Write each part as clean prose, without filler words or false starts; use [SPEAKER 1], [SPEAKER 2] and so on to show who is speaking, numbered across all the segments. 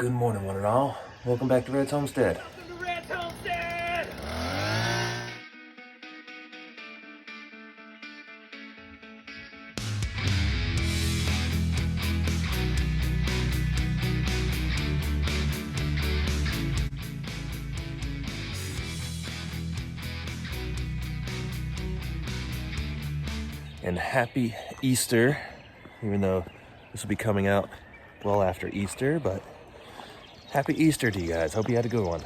[SPEAKER 1] Good morning, one and all. Welcome back to Red's Homestead.
[SPEAKER 2] Welcome to Red's Homestead!
[SPEAKER 1] And happy Easter, even though this will be coming out well after Easter, but happy Easter to you guys. Hope you had a good one.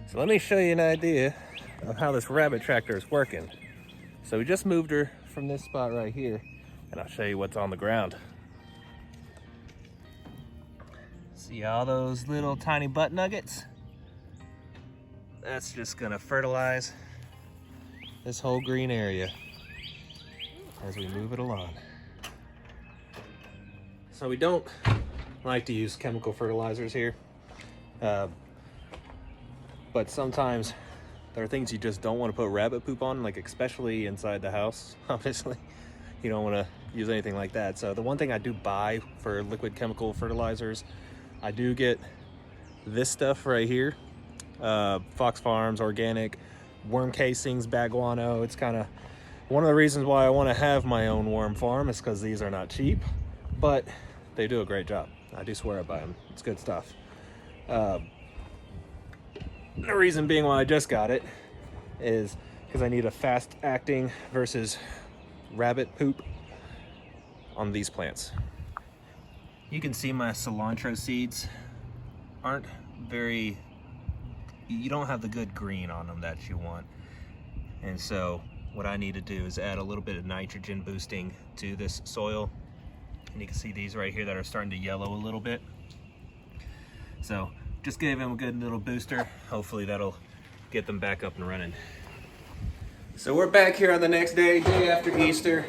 [SPEAKER 1] So let me show you an idea of how this rabbit tractor is working. So we just moved her from this spot right here, and I'll show you what's on the ground. See all those little tiny butt nuggets? That's just gonna fertilize this whole green area as we move it along. So we don't like to use chemical fertilizers here. But sometimes there are things you just don't want to put rabbit poop on, like especially inside the house, obviously. You don't want to use anything like that. So the one thing I do buy for liquid chemical fertilizers, I do get this stuff right here. Fox Farms, organic, worm casings, bag guano. It's kind of one of the reasons why I want to have my own worm farm is because these are not cheap, but they do a great job. I do swear by them. It's good stuff. The reason being why I just got it is because I need a fast acting versus rabbit poop on these plants. You can see my cilantro seeds aren't very, you don't have the good green on them that you want. And so what I need to do is add a little bit of nitrogen boosting to this soil. And you can see these right here that are starting to yellow a little bit. So just gave them a good little booster. Hopefully that'll get them back up and running. So we're back here on the next day after Easter.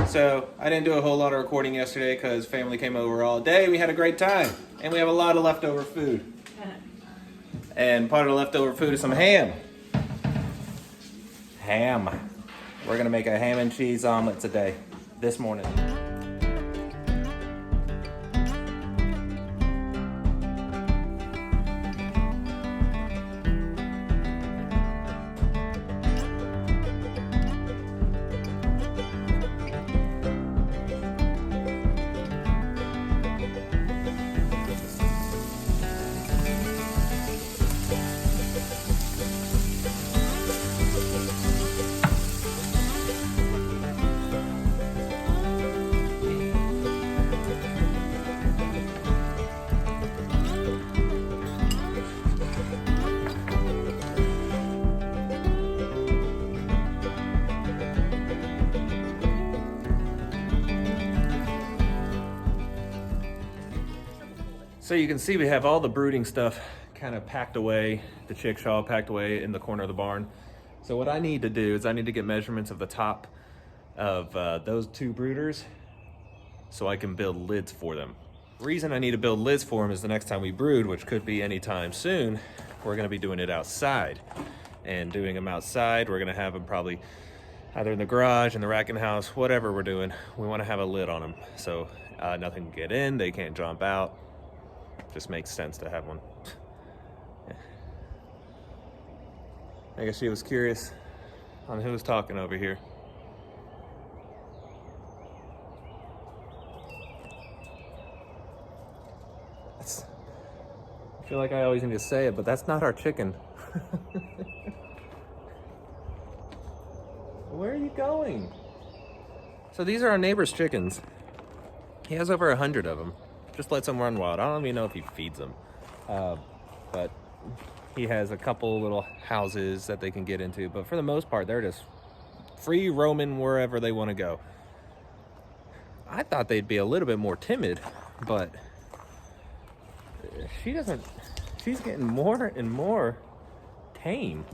[SPEAKER 1] So I didn't do a whole lot of recording yesterday because family came over all day. We had a great time and we have a lot of leftover food. And part of the leftover food is some ham. Ham. We're gonna make a ham and cheese omelet today, this morning. So you can see we have all the brooding stuff kind of packed away, the chickshaw packed away in the corner of the barn. So what I need to do is I need to get measurements of the top of those two brooders so I can build lids for them. The reason I need to build lids for them is the next time we brood, which could be anytime soon, we're gonna be doing it outside. And doing them outside, we're gonna have them probably either in the garage, in the racking house, whatever we're doing, we wanna have a lid on them. So nothing can get in, they can't jump out. Just makes sense to have one. I guess she was curious on who was talking over here. I feel like I always need to say it, but that's not our chicken. Where are you going? So these are our neighbor's chickens. He has over 100 of them. Just lets them run wild. I don't even know if he feeds them. But he has a couple little houses that they can get into. But for the most part, they're just free roaming wherever they want to go. I thought they'd be a little bit more timid, but she's getting more and more tame.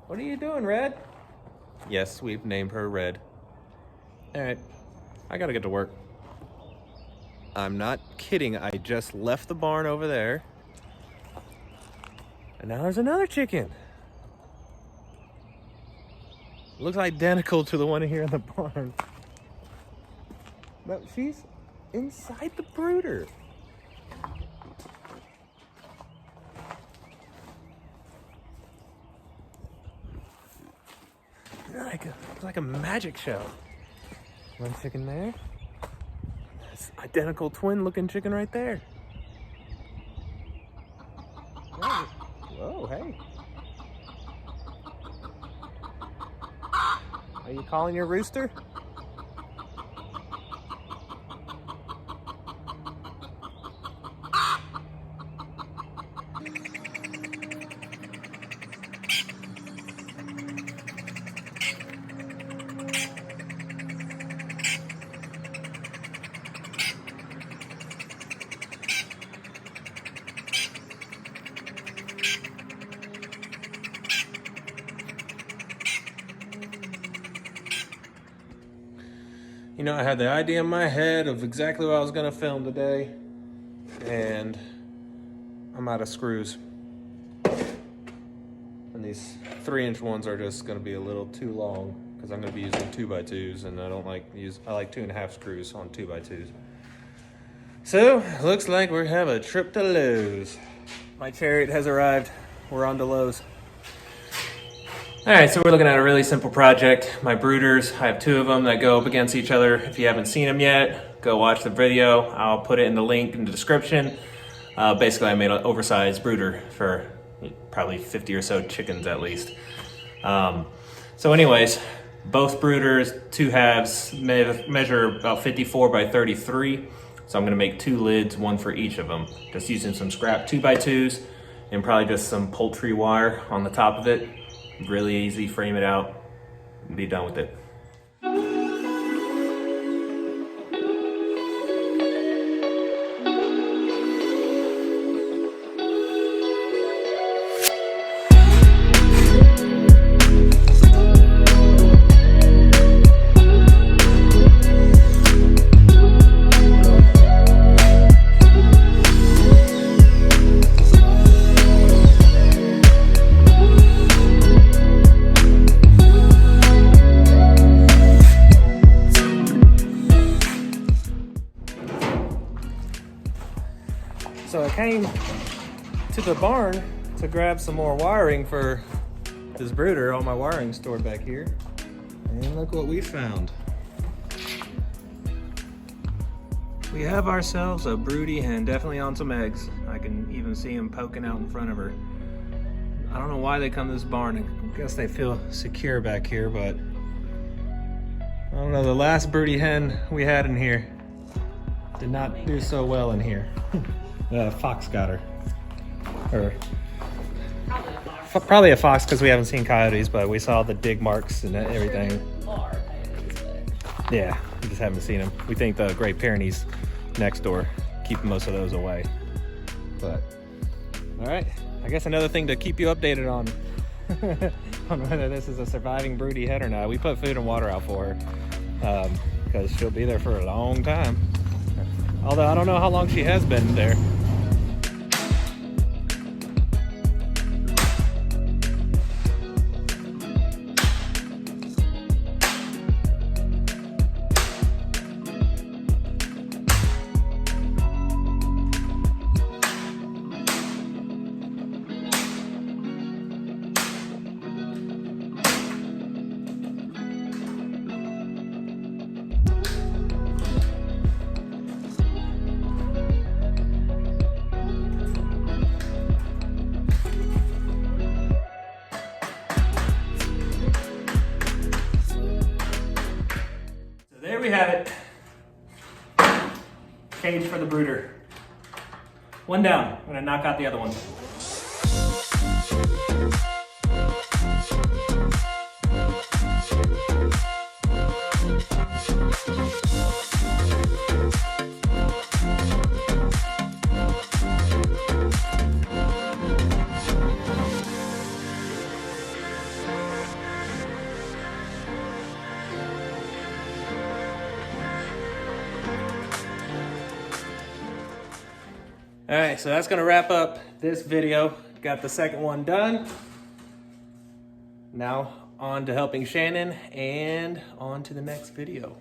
[SPEAKER 1] What are you doing, Red? Yes, we've named her Red. All right, I gotta get to work. I'm not kidding, I just left the barn over there. And now there's another chicken. Looks identical to the one here in the barn. No, she's inside the brooder. It's like a magic show. One chicken there. This identical twin looking chicken right there. Whoa, hey. Are you calling your rooster? You know, I had the idea in my head of exactly what I was gonna film today, and I'm out of screws. And these 3-inch ones are just gonna be a little too long because I'm gonna be using 2x2s, and I like 2.5 screws on 2x2s. So, looks like we have a trip to Lowe's. My chariot has arrived. We're on to Lowe's. All right, so we're looking at a really simple project. My brooders, I have 2 of them that go up against each other. If you haven't seen them yet, go watch the video. I'll put it in the link in the description. Basically, I made an oversized brooder for probably 50 or so chickens at least. So anyways, both brooders, 2 halves, measure about 54 by 33. So I'm gonna make 2 lids, 1 for each of them. Just using some scrap 2x2s and probably just some poultry wire on the top of it. Really easy, frame it out, and be done with it. So I came to the barn to grab some more wiring for this brooder. All my wiring stored back here. And look what we found. We have ourselves a broody hen, definitely on some eggs. I can even see them poking out in front of her. I don't know why they come to this barn. I guess they feel secure back here, but I don't know, the last broody hen we had in here did not do so well in here. The fox got her. Or probably a fox because we haven't seen coyotes, but we saw the dig marks and everything. Yeah, we just haven't seen them. We think the Great Pyrenees next door keep most of those away. But all right, I guess another thing to keep you updated on on whether this is a surviving broody hen or not. We put food and water out for her because she'll be there for a long time. Although I don't know how long she has been there. cage for the brooder. One down. I'm gonna knock out the other one. All right, so that's gonna wrap up this video. Got the second one done. Now on to helping Shannon and on to the next video.